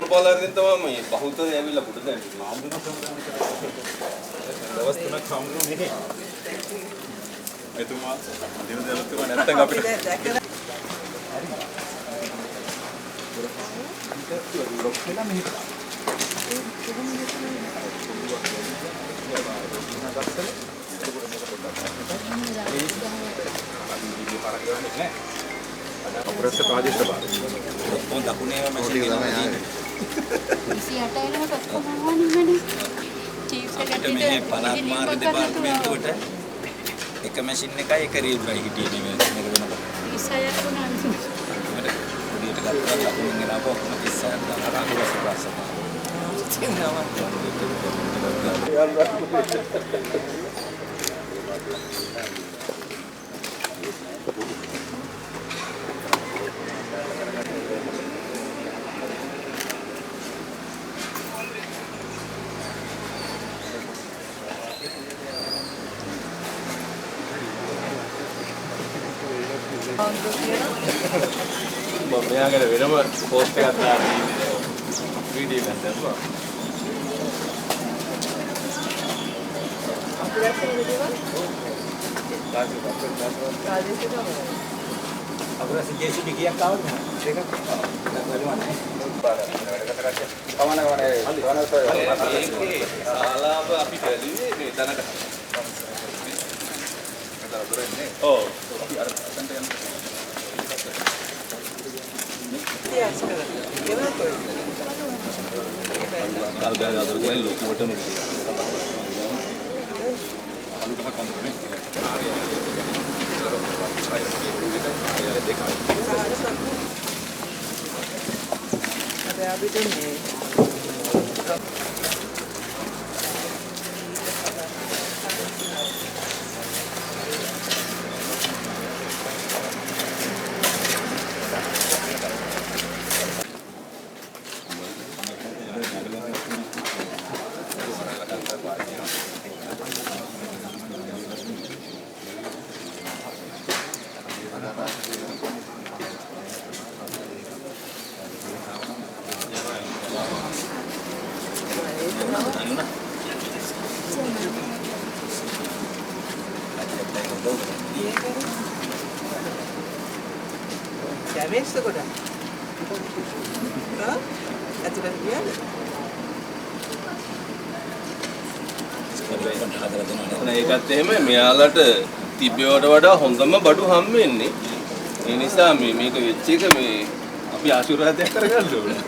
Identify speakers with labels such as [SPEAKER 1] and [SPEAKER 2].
[SPEAKER 1] පාලාරින් තමයි මේ බහුතරය ඇවිල්ලා පුඩ දැම්මේ. දවස් 3ක් හම්බුනේ මෙහෙ. එතුමා දින දෙකක් තුන නැත්තම් අපිට ලොක් වෙලා මෙහෙ. අපරස ප්‍රාදේශ බාර. ඔක්කොම දකුණේම මැෂින් එකම තියෙනවා.
[SPEAKER 2] 28 එනකොට ඔක්කොම වහන්නේ චීෆ් එකට
[SPEAKER 3] මේ පළාත් මාර්ග දෙපාර්තමේන්තුවට එක මැෂින් එකයි එක රීඩරයි හිටියේ නෙමෙයි මේක වෙනකොට.
[SPEAKER 2] 36ක් වුණා නේද?
[SPEAKER 3] මට උඩට ගත්තා ලකුණෙන් ගෙනාවා ඔක්කොම 36ක් දාලා අහුවස ප්‍රාසත.
[SPEAKER 1] මෙයාගෙන වෙනම පෝස්ට් එකක් දාලා වීඩියෝ එකක් දැම්මා.
[SPEAKER 3] අපරස ජේසීබී කීයක් ආවද? දෙකක්. බලවන්නේ.
[SPEAKER 1] ශාලාව අපි බැලුවේ මේ තැනට. ඔව්. අපි අර තැනට යන්න. කාල්ගල් අතර ගිහින් ලොකුවට නෙමෙයි. අලුතම company.
[SPEAKER 4] Damage the good. Huh? That's what I'm doing.
[SPEAKER 1] ඒකත් එහෙම මෙයාලට තිබ්බේවට වඩා හොඳම බඩු හම් වෙන්නේ. ඒ නිසා මේක වෙච්ච එක මේ අපි ආශිර්වාදයක් කරගන්න ඕනේ.